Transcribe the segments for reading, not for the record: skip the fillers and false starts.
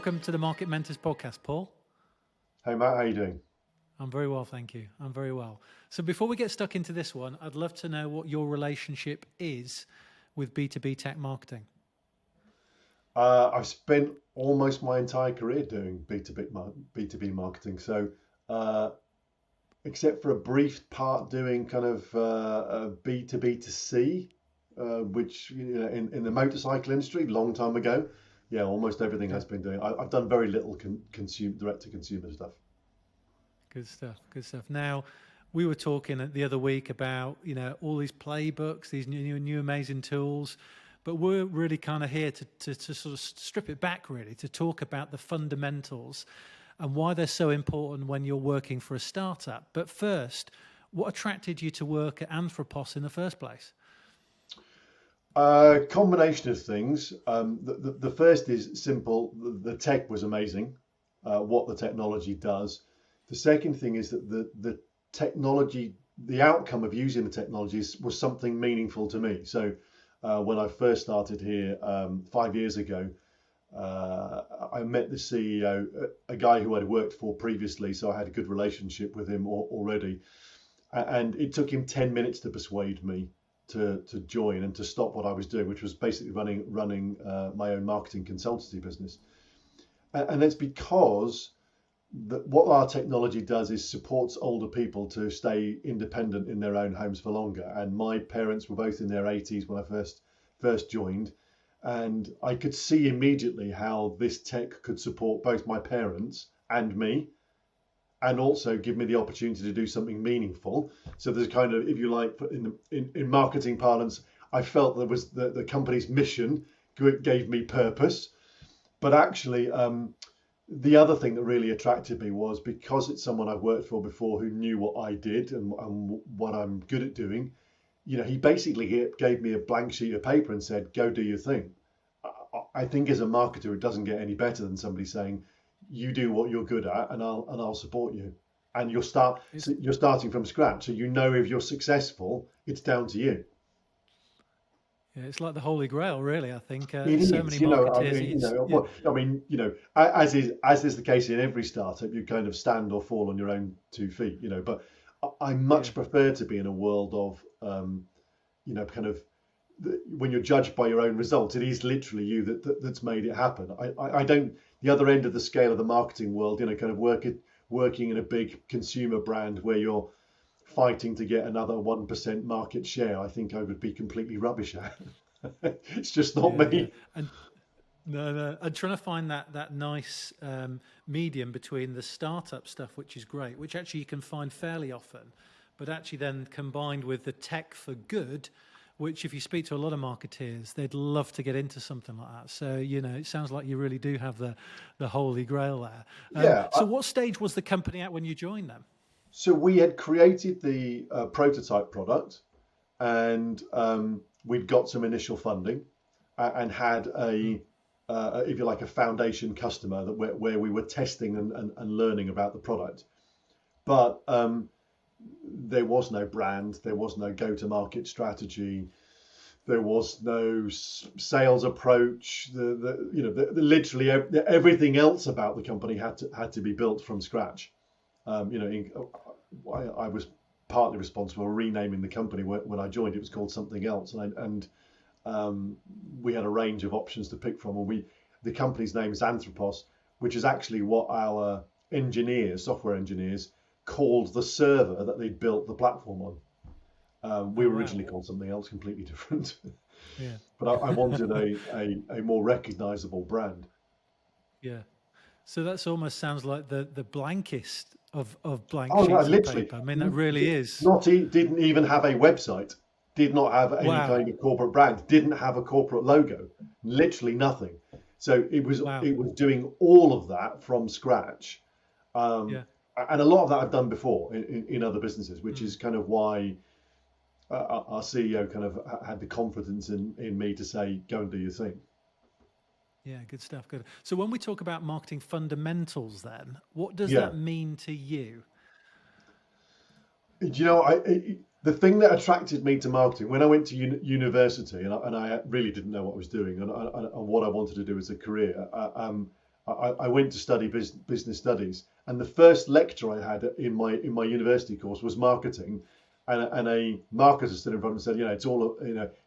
Welcome to the Market Mentors podcast, Paul. Hey Matt, how you doing? I'm very well, thank you. I'm very well. So before we get stuck into this one, I'd love to know what your relationship is with B2B tech marketing. I've spent almost my entire career doing B2B marketing. So except for a brief part doing kind of B2B to C, which in the motorcycle industry, long time ago. Yeah, almost everything has been doing. I've done very little direct to consumer stuff. Good stuff. Good stuff. Now, we were talking the other week about all these playbooks, these new amazing tools, but we're really kind of here to sort of strip it back, really, to talk about the fundamentals and why they're so important when you're working for a startup. But first, what attracted you to work at Anthropos in the first place? Combination of things. The first is simple. The tech was amazing. What the technology does. The second thing is that the technology, the outcome of using the technology was something meaningful to me. So when I first started here 5 years ago, I met the CEO, a guy who I'd worked for previously, so I had a good relationship with him already. And it took him 10 minutes to persuade me to join and to stop what I was doing, which was basically running my own marketing consultancy business. And that's because what our technology does is supports older people to stay independent in their own homes for longer. And my parents were both in their 80s when I first joined, and I could see immediately how this tech could support both my parents and me, and also give me the opportunity to do something meaningful. So there's kind of, if you like, in marketing parlance, I felt there was the company's mission gave me purpose, but actually. The other thing that really attracted me was because it's someone I've worked for before who knew what I did and what I'm good at doing. He basically gave me a blank sheet of paper and said, "Go do your thing." I think as a marketer, it doesn't get any better than somebody saying, "You do what you're good at, and I'll support you." And you're starting from scratch, so if you're successful, it's down to you. Yeah, it's like the Holy Grail, really. I think It is, so many marketeers. As is the case in every startup, you kind of stand or fall on your own 2 feet, But I much prefer to be in a world of, kind of when you're judged by your own results. It is literally you that's made it happen. I don't. The other end of the scale of the marketing world, kind of working in a big consumer brand where you're fighting to get another 1% market share, I think I would be completely rubbish at. It's just not me. Yeah. And no. I'm trying to find that nice medium between the startup stuff, which is great, which actually you can find fairly often, but actually then combined with the tech for good, which if you speak to a lot of marketeers, they'd love to get into something like that. So, it sounds like you really do have the Holy Grail there. So what stage was the company at when you joined them? So we had created the prototype product, and we'd got some initial funding, and had if you like, a foundation customer where we were testing and learning about the product. But there was no brand, there was no go-to-market strategy, there was no sales approach. Literally everything else about the company had to be built from scratch. I was partly responsible for renaming the company when I joined. It was called something else, and we had a range of options to pick from. And the company's name is Anthropos, which is actually what our software engineers, called the server that they built the platform on. We were originally called something else completely different. Yeah. But I wanted a more recognizable brand. Yeah. So that's almost sounds like the blankest of blank Oh, sheets no, literally. of paper. I mean, that really is. Didn't even have a website. Did not have any kind of corporate brand. Didn't have a corporate logo. Literally nothing. So it was doing all of that from scratch. And a lot of that I've done before in other businesses, which is kind of why our CEO kind of had the confidence in me to say, "Go and do your thing." Yeah, good stuff. Good. So when we talk about marketing fundamentals, then what does that mean to you? The thing that attracted me to marketing when I went to university, and I really didn't know what I was doing and what I wanted to do as a career. I went to study business studies, and the first lecture I had in my university course was marketing, and a marketer stood in front and said, it's all,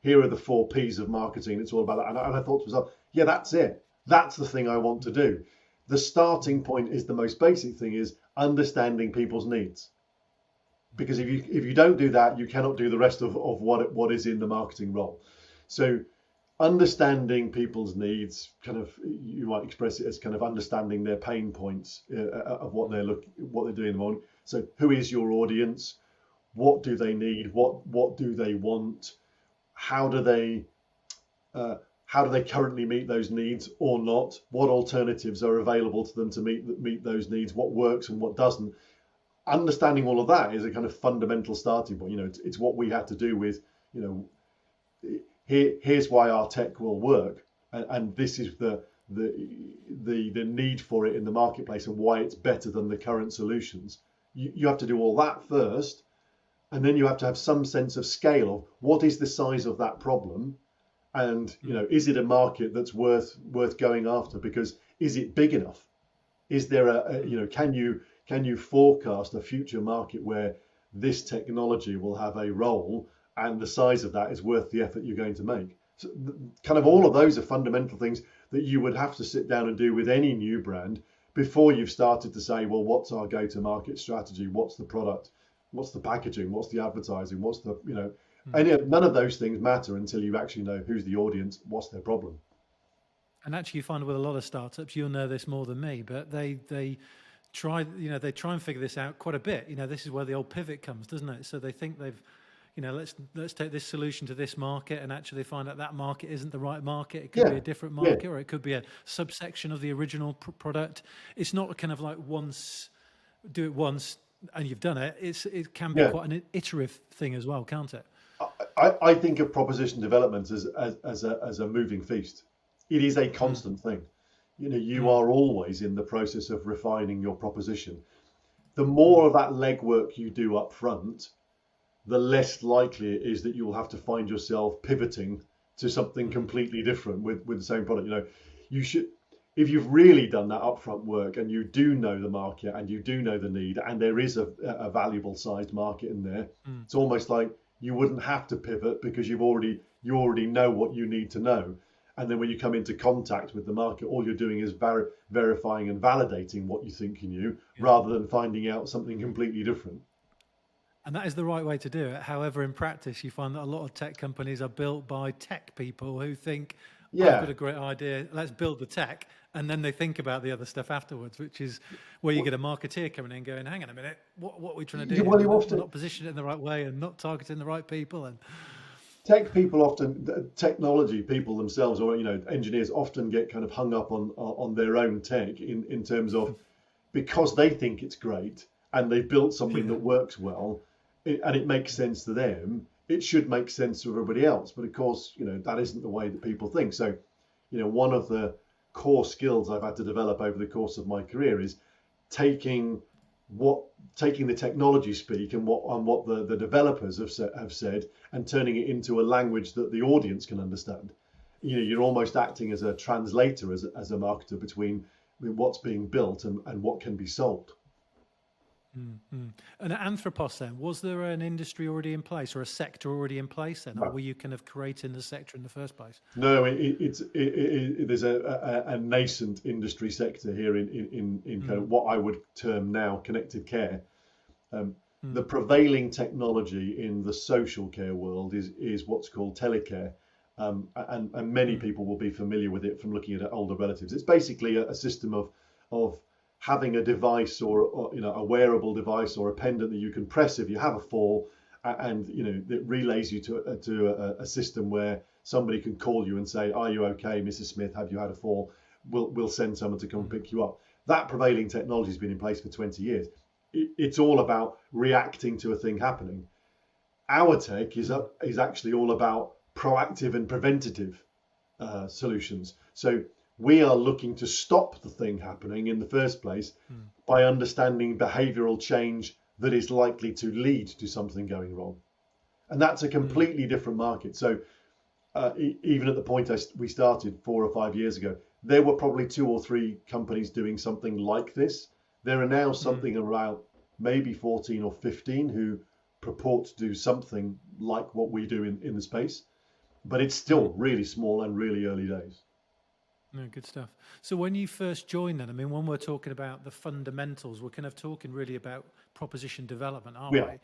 here are the 4 P's of marketing. It's all about that. And I thought to myself, yeah, that's it. That's the thing I want to do. The starting point is the most basic thing, is understanding people's needs. Because if you don't do that, you cannot do the rest of what is in the marketing role. So understanding people's needs, kind of, you might express it as kind of understanding their pain points of what they're doing in the morning. So who is your audience? What do they need? What do they want? How do they currently meet those needs or not? What alternatives are available to them to meet those needs? What works and what doesn't? Understanding all of that is a kind of fundamental starting point. It's what we have to do with, here's why our tech will work, and this is the need for it in the marketplace, and why it's better than the current solutions. You have to do all that first, and then you have to have some sense of scale of what is the size of that problem, and is it a market that's worth going after? Because is it big enough? Is there can you forecast a future market where this technology will have a role, and the size of that is worth the effort you're going to make? So kind of all of those are fundamental things that you would have to sit down and do with any new brand before you've started to say, well, what's our go-to-market strategy? What's the product? What's the packaging? What's the advertising? What's the, none of those things matter until you actually know who's the audience, what's their problem. And actually, you find with a lot of startups, you'll know this more than me, but they try and figure this out quite a bit. This is where the old pivot comes, doesn't it? So they think they've, let's take this solution to this market, and actually find out that market isn't the right market. It could be a different market, or it could be a subsection of the original product. It's not a kind of like do it once and you've done it. It can be quite an iterative thing as well, can't it? I think of proposition development as a moving feast. It is a constant thing. You are always in the process of refining your proposition. The more of that legwork you do up front, the less likely it is that you'll have to find yourself pivoting to something completely different with the same product. You should, if you've really done that upfront work and you do know the market and you do know the need, and there is a valuable sized market in there, it's almost like you wouldn't have to pivot, because you already know what you need to know. And then when you come into contact with the market, all you're doing is verifying and validating what you think you knew, rather than finding out something completely different. And that is the right way to do it. However, in practice, you find that a lot of tech companies are built by tech people who think, I've got a great idea, let's build the tech. And then they think about the other stuff afterwards, which is where you get a marketeer coming in going, hang on a minute, what are we trying to do? We're not positioned it in the right way and not targeting the right people. And tech people often, technology people themselves, or engineers often get kind of hung up on their own tech in terms of, because they think it's great and they've built something that works well, and it makes sense to them, it should make sense to everybody else. But of course, that isn't the way that people think. So, one of the core skills I've had to develop over the course of my career is taking the technology speak and what the developers have said, and turning it into a language that the audience can understand. You're almost acting as a translator, as a marketer, between what's being built and what can be sold. And at Anthropos then, was there an industry already in place, or a sector already in place then? Or were you kind of creating the sector in the first place? No, there's a nascent industry sector here in kind of what I would term now connected care. The prevailing technology in the social care world is what's called telecare. And many people will be familiar with it from looking at older relatives. It's basically a system of having a device, or a wearable device, or a pendant that you can press if you have a fall, and it relays you to a system where somebody can call you and say, "Are you okay, Mrs. Smith? Have you had a fall? We'll send someone to come and pick you up." That prevailing technology has been in place for 20 years. It's all about reacting to a thing happening. Our tech is actually all about proactive and preventative solutions. So we are looking to stop the thing happening in the first place by understanding behavioral change that is likely to lead to something going wrong. And that's a completely different market. So even at the point we started 4 or 5 years ago, there were probably 2 or 3 companies doing something like this. There are now Mm. something around maybe 14 or 15 who purport to do something like what we do in the space, but it's still really small and really early days. No, good stuff. So when you first joined then, I mean, when we're talking about the fundamentals, we're kind of talking really about proposition development, aren't Yeah,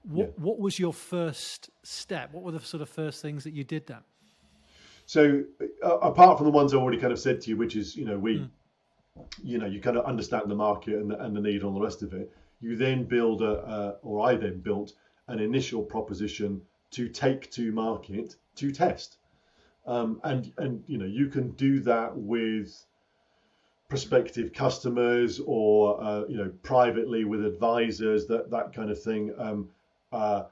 we? yeah. What was your first step? What were the sort of first things that you did then? So apart from the ones I already kind of said to you, which is, Mm. you kind of understand the market and the need and all the rest of it. You then build or I then built an initial proposition to take to market to test. And you can do that with prospective customers or privately with advisors, that kind of thing. Uh,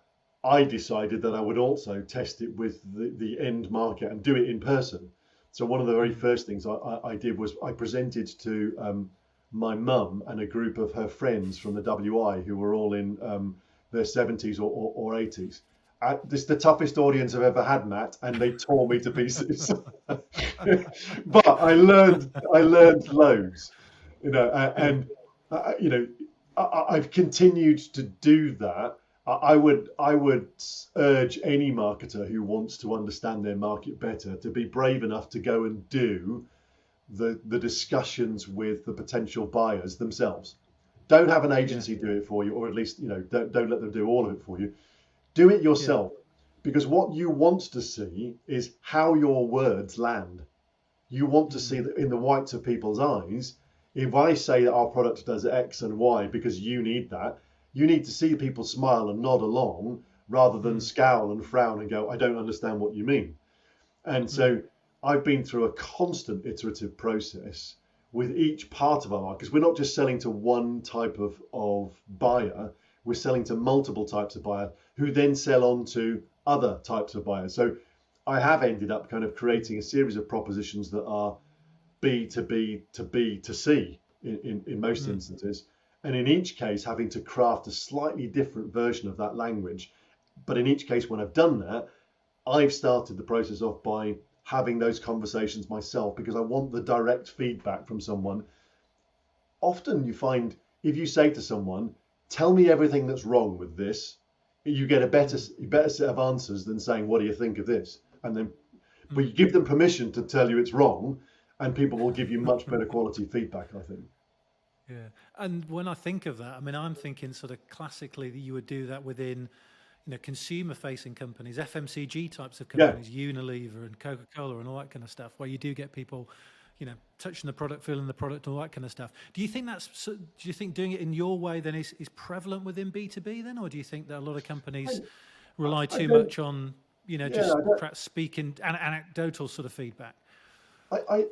I decided that I would also test it with the end market and do it in person. So one of the very Mm. first things I did was I presented to my mum and a group of her friends from the WI who were all in their 70s or 80s. This is the toughest audience I've ever had, Matt, and they tore me to pieces. But I learned loads, Yeah. and you know, I've continued to do that. I would urge any marketer who wants to understand their market better to be brave enough to go and do the discussions with the potential buyers themselves. Don't have an Yeah. agency do it for you, or at least don't let them do all of it for you. Do it Yeah. yourself, because what you want to see is how your words land. You want to see Mm. that in the whites of people's eyes. If I say that our product does X and Y because you need that, you need to see people smile and nod along rather than Mm. scowl and frown and go, I don't understand what you mean. And Mm. so I've been through a constant iterative process with each part of our market, because we're not just selling to one type of buyer, we're selling to multiple types of buyer who then sell on to other types of buyers. So I have ended up kind of creating a series of propositions that are B to B to B to C in most Mm. instances. And in each case, having to craft a slightly different version of that language. But in each case, when I've done that, I've started the process off by having those conversations myself because I want the direct feedback from someone. Often you find if you say to someone, tell me everything that's wrong with this, you get a Mm. better set of answers than saying, what do you think of this? And then, but Mm. you give them permission to tell you it's wrong, and people will give you much better quality feedback, I think. Yeah. And when I think of that, I mean, I'm thinking sort of classically that you would do that within, consumer facing companies, FMCG types of Yeah. companies, Unilever and Coca-Cola and all that kind of stuff, where you do get people, touching the product, feeling the product, all that kind of stuff. Do you think do you think doing it in your way then is prevalent within B2B then? Or do you think that a lot of companies rely I too don't, much on, yeah, just perhaps speaking anecdotal sort of feedback? I, I,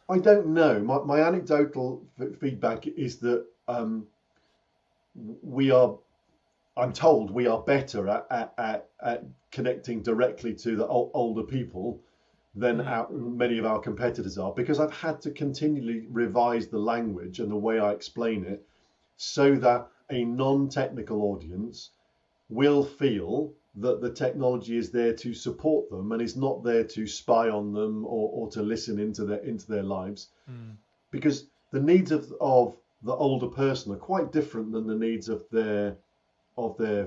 I don't know. My anecdotal feedback is that we are I'm told we are better at connecting directly to the older people than Mm. many of our competitors are, because I've had to continually revise the language and the way I explain it so Yeah. that a non-technical audience will feel that the technology is there to support them and is not there to spy on them or to listen into their lives, Mm. because the needs of the older person are quite different than the needs of their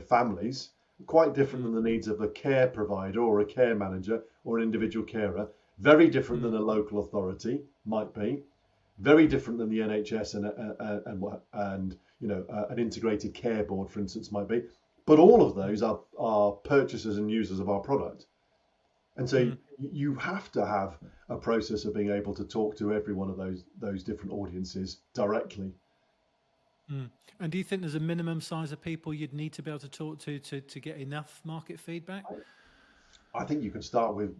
families, quite different Mm. than the needs of a care provider or a care manager or an individual carer, very different Mm. than a local authority might be, very different than the NHS and an integrated care board, for instance, might be. But all of those are purchasers and users of our product. And so Mm. you have to have a process of being able to talk to every one of those different audiences directly. Mm. And do you think there's a minimum size of people you'd need to be able to talk to get enough market feedback? I think you can start with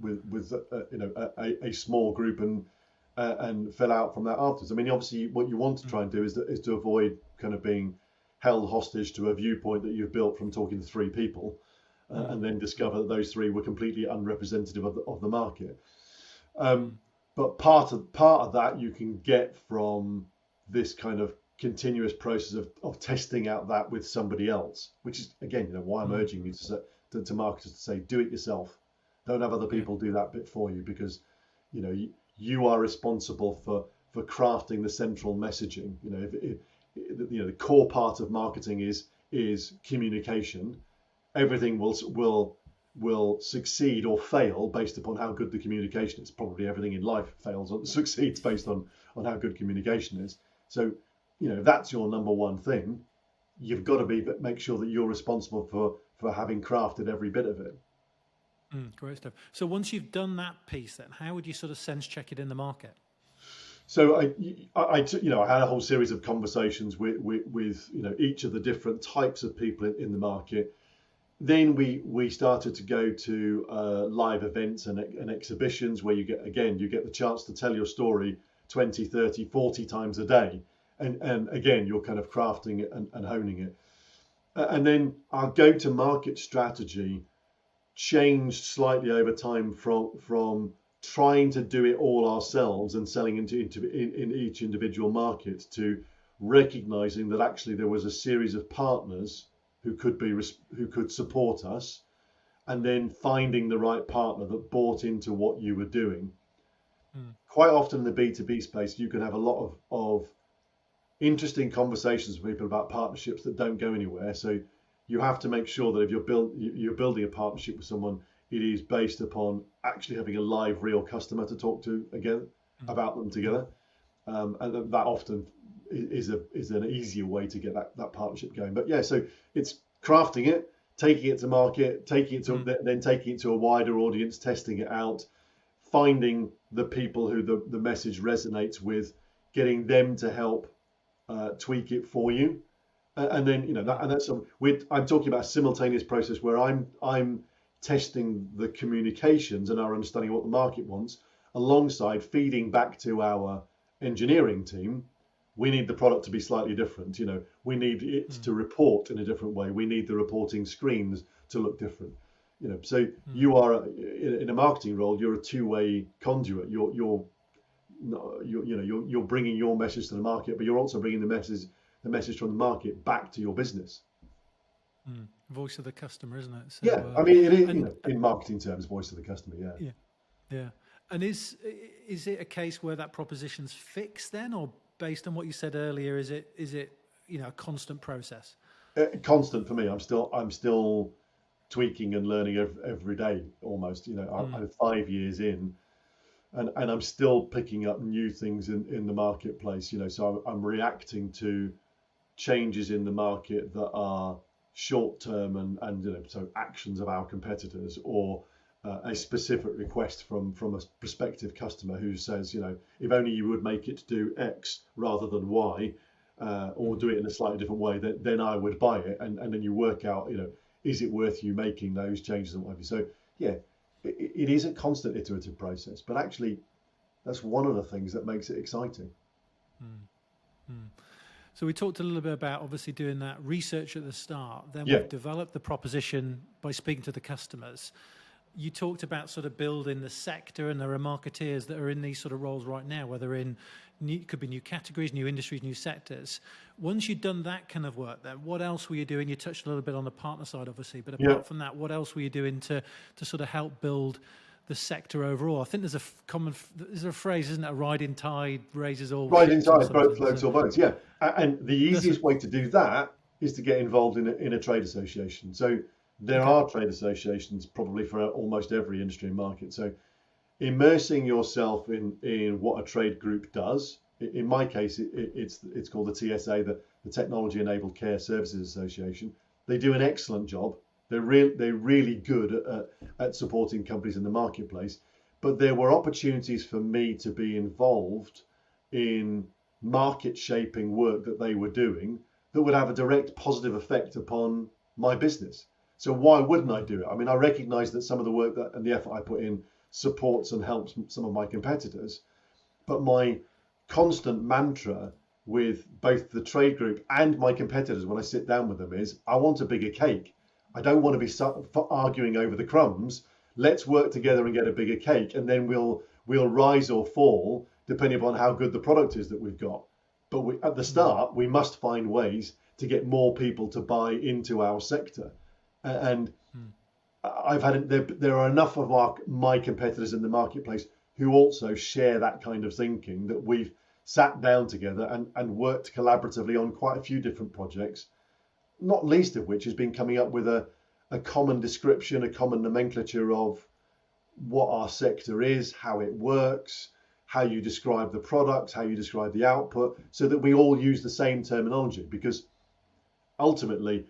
a small group and fill out from that afterwards. I mean, obviously, what you want to Mm. try and do is to avoid kind of being held hostage to a viewpoint that you've built from talking to 3 people, Mm. and then Mm. discover that those 3 were completely unrepresentative of the market. Um, Mm. but part of that you can get from this kind of continuous process of testing out that with somebody else, which is again, why I'm Mm. urging you to marketers to say, do it yourself. Don't have other Yeah. people do that bit for you, because you are responsible for crafting the central messaging. The core part of marketing is communication. Everything will succeed or fail based upon how good the communication is. Probably everything in life fails or succeeds based on how good communication is. So, if that's your number one thing, you've got to make sure that you're responsible for having crafted every bit of it. Great stuff. So once you've done that piece, then how would you sort of sense check it in the market? So I had a whole series of conversations with each of the different types of people in the market. Then we started to go to live events and exhibitions where you get the chance to tell your story 20, 30, 40 times a day. And again, you're kind of crafting it and honing it. And then our go-to-market strategy changed slightly over time from trying to do it all ourselves and selling in each individual market to recognizing that actually there was a series of partners who could support us, and then finding the right partner that bought into what you were doing. Quite often in the B2B space, you can have a lot of interesting conversations with people about partnerships that don't go anywhere. So you have to make sure that if you're building a partnership with someone, it is based upon actually having a live, real customer to talk to again about them together, and that often is an easier way to get that partnership going. But yeah, so it's crafting it, taking it to market, then taking it to a wider audience, testing it out, finding the people who the message resonates with, getting them to help tweak it for you, and then I'm talking about a simultaneous process where I'm testing the communications and our understanding of what the market wants, alongside feeding back to our engineering team. We need the product to be slightly different. We need it to report in a different way. We need the reporting screens to look different. So you are in a marketing role. You're a two-way conduit. You're bringing your message to the market, but you're also bringing the message from the market back to your business. Voice of the customer, isn't it? So, yeah, I mean, it is, in marketing terms, voice of the customer. Yeah. And is it a case where that proposition's fixed then, or based on what you said earlier, is it a constant process? Constant for me. I'm still tweaking and learning every day almost. I'm 5 years in, and I'm still picking up new things in the marketplace. So I'm reacting to changes in the market that are short term and so actions of our competitors, or a specific request from a prospective customer who says, if only you would make it do X rather than Y, or do it in a slightly different way, then I would buy it. And then you work out, is it worth you making those changes and what have you. So yeah, it is a constant iterative process, but actually that's one of the things that makes it exciting. So we talked a little bit about obviously doing that research at the start. Then we've developed the proposition by speaking to the customers. You talked about sort of building the sector, and there are marketeers that are in these sort of roles right now, whether could be new categories, new industries, new sectors. Once you've done that kind of work, then what else were you doing? You touched a little bit on the partner side, obviously, but apart from that, what else were you doing to sort of help build the sector overall? I think there's a phrase, isn't it? A rising tide raises all. Rising tide floats all boats. Yeah, and the easiest way to do that is to get involved in a trade association. So there are trade associations probably for almost every industry and market. So immersing yourself in what a trade group does. In my case, it's called the TSA, the Technology Enabled Care Services Association. They do an excellent job. They're really good at supporting companies in the marketplace. But there were opportunities for me to be involved in market shaping work that they were doing that would have a direct positive effect upon my business. So why wouldn't I do it? I mean, I recognize that some of the work and the effort I put in supports and helps some of my competitors. But my constant mantra with both the trade group and my competitors when I sit down with them is, I want a bigger cake. I don't want to be arguing over the crumbs. Let's work together and get a bigger cake, and then we'll rise or fall depending upon how good the product is that we've got. But at the start, we must find ways to get more people to buy into our sector. And there are enough of my competitors in the marketplace who also share that kind of thinking, that we've sat down together and worked collaboratively on quite a few different projects, not least of which has been coming up with a common description, a common nomenclature of what our sector is, how it works, how you describe the products, how you describe the output, so that we all use the same terminology. Because ultimately,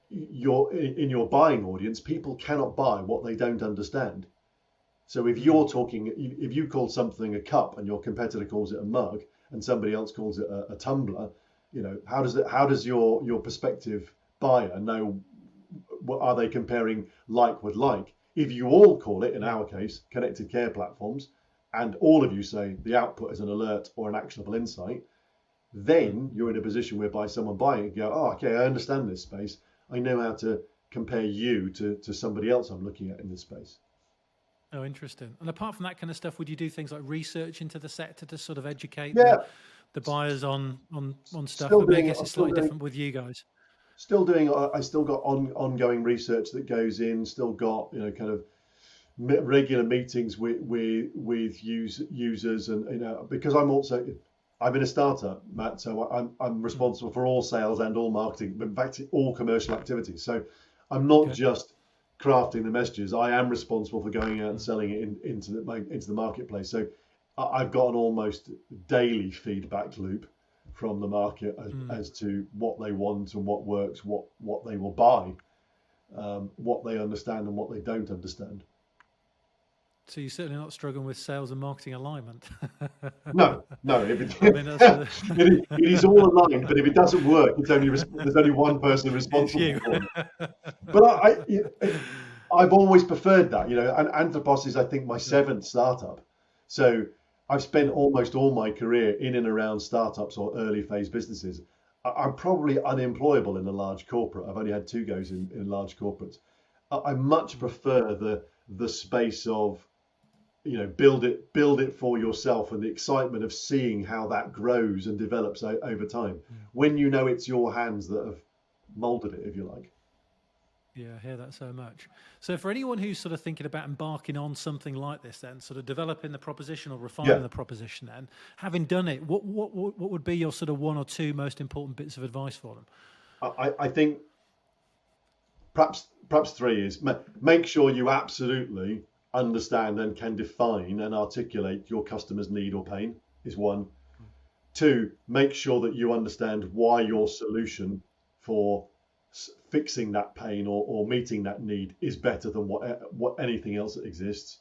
in your buying audience, people cannot buy what they don't understand. So if you call something a cup and your competitor calls it a mug and somebody else calls it a tumbler, how does your prospective buyer know? What are they comparing like with like? If you all call it, in our case, connected care platforms, and all of you say the output is an alert or an actionable insight, then you're in a position whereby someone buying it go, oh, okay, I understand this space. I know how to compare you to somebody else I'm looking at in this space. Oh, interesting. And apart from that kind of stuff, would you do things like research into the sector to sort of educate Yeah, the buyers on stuff? still I mean, I doing guess it. it's slightly different with you guys. Still doing. I still got ongoing research that goes in. Still got kind of regular meetings with users, and because I'm in a startup, Matt, so I'm responsible for all sales and all marketing, in fact all commercial activities. So I'm not just crafting the messages. I am responsible for going out and selling it into the marketplace. So I've got an almost daily feedback loop from the market as to what they want and what works, what they will buy, what they understand and what they don't understand. So you're certainly not struggling with sales and marketing alignment. No. I mean, It is all aligned, but if it doesn't work, there's only one person it's responsible you. for it. But I've always preferred that, and Anthropos is, I think, my seventh startup. So I've spent almost all my career in and around startups or early phase businesses. I'm probably unemployable in a large corporate. I've only had 2 goes in large corporates. I much prefer the space of build it for yourself, and the excitement of seeing how that grows and develops over time, when it's your hands that have molded it, if you like. Yeah, I hear that so much. So for anyone who's sort of thinking about embarking on something like this, then sort of developing the proposition or refining the proposition, then having done it, what would be your sort of 1 or 2 most important bits of advice for them? I think perhaps 3 is make sure you absolutely understand and can define and articulate your customer's need or pain is 1. 2, make sure that you understand why your solution for fixing that pain or meeting that need is better than what anything else that exists.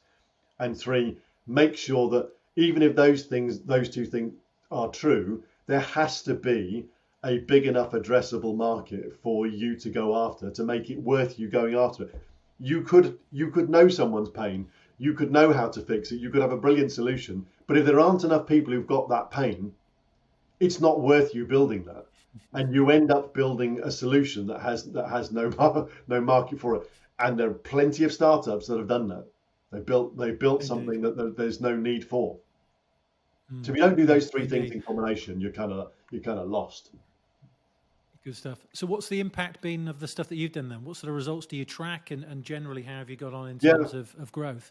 And 3, make sure that even if those 2 things are true, there has to be a big enough addressable market for you to go after to make it worth you going after it. You could know someone's pain, you could know how to fix it, you could have a brilliant solution, but if there aren't enough people who've got that pain, it's not worth you building that, and you end up building a solution that has no market for it. And there are plenty of startups that have done that. They built something that there's no need for. So if you don't do those 3 things in combination, you're kind of lost. Good stuff. So what's the impact been of the stuff that you've done then? What sort of results do you track, and generally how have you got on in terms of growth?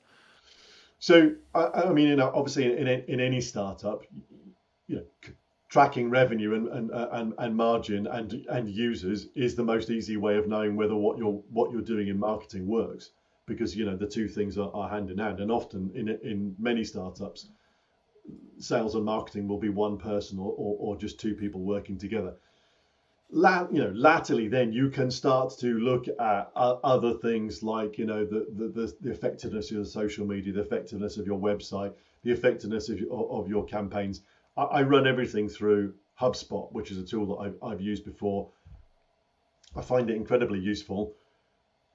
So I mean, obviously in any startup, tracking revenue and margin and users is the most easy way of knowing whether what you're doing in marketing works, because the 2 things are hand in hand. And often in many startups, sales and marketing will be one person or just 2 people working together. Latterly, then you can start to look at other things like the effectiveness of your social media, the effectiveness of your website, the effectiveness of your campaigns. I run everything through HubSpot, which is a tool that I've used before. I find it incredibly useful.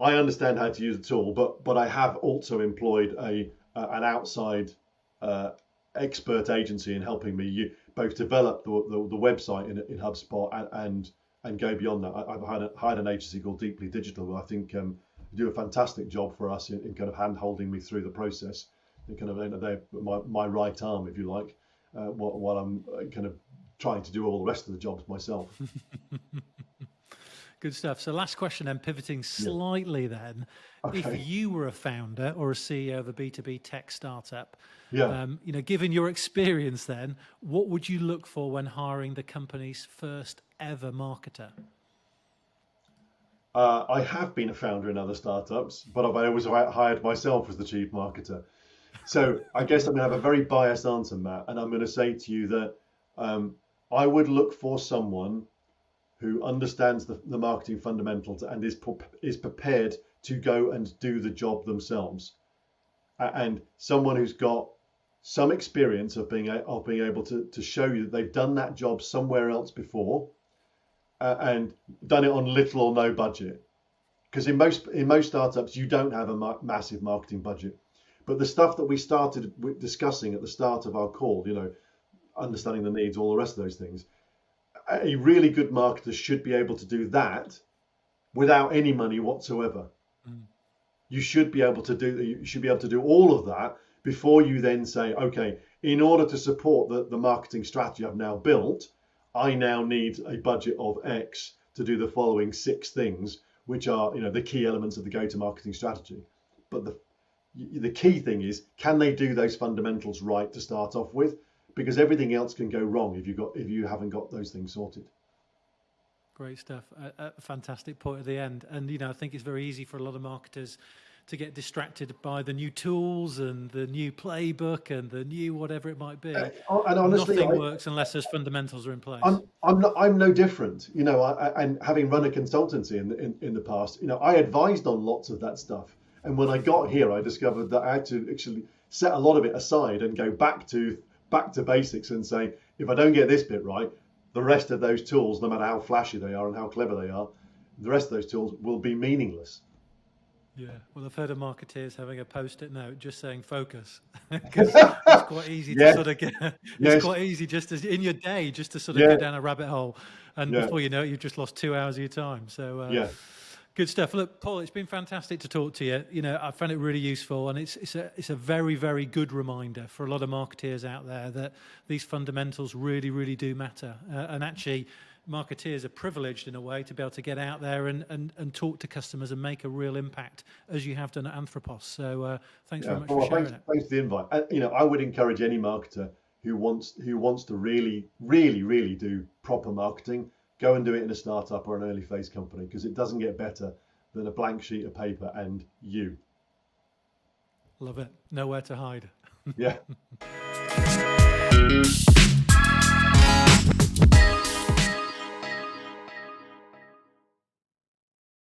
I understand how to use the tool, but I have also employed an outside expert agency in helping me both develop the website in HubSpot and go beyond that. I've hired an agency called Deeply Digital, who I think do a fantastic job for us in kind of hand holding me through the process. They're my right arm, if you like, while I'm kind of trying to do all the rest of the jobs myself. Good stuff. So last question then, pivoting Yeah. slightly then. If Okay. you were a founder or a CEO of a B2B tech startup, Yeah. given your experience then, what would you look for when hiring the company's first ever marketer? I have been a founder in other startups, but I've always hired myself as the chief marketer. So I guess I'm going to have a very biased answer, Matt, and I'm going to say to you that I would look for someone who understands the marketing fundamentals and is prepared to go and do the job themselves, and someone who's got some experience of being able to show you that they've done that job somewhere else before, and done it on little or no budget. Because in most startups you don't have a massive marketing budget, but the stuff that we started discussing at the start of our call, understanding the needs, all the rest of those things, a really good marketer should be able to do that without any money whatsoever. Mm. You should be able to do all of that before you then say, okay, in order to support the marketing strategy I've now built, I now need a budget of X to do the following 6 things, which are the key elements of the go-to-marketing strategy. But the key thing is, can they do those fundamentals right to start off with? Because everything else can go wrong if you haven't got those things sorted. Great stuff. A fantastic point at the end. And, I think it's very easy for a lot of marketers to get distracted by the new tools and the new playbook and the new whatever it might be. And honestly, nothing works unless those fundamentals are in place. I'm no different. And having run a consultancy in the past, I advised on lots of that stuff. And when I got here, I discovered that I had to actually set a lot of it aside and go back to basics and say, if I don't get this bit right, the rest of those tools, no matter how flashy they are and how clever they are, the rest of those tools will be meaningless. Yeah, well, I've heard of marketeers having a post-it note just saying focus, because it's quite easy to sort of get. It's quite easy just as in your day just to sort of go down a rabbit hole, and before you know it, you've just lost 2 hours of your time. So good stuff. Look, Paul, it's been fantastic to talk to you. I found it really useful, and it's a very, very good reminder for a lot of marketeers out there that these fundamentals really, really do matter, and actually. Marketeers are privileged in a way to be able to get out there and talk to customers and make a real impact, as you have done at Anthropos. So thanks very much for sharing it. Thanks for the invite. I would encourage any marketer who wants to really, really, really do proper marketing, go and do it in a startup or an early phase company, because it doesn't get better than a blank sheet of paper and you. Love it. Nowhere to hide. Yeah.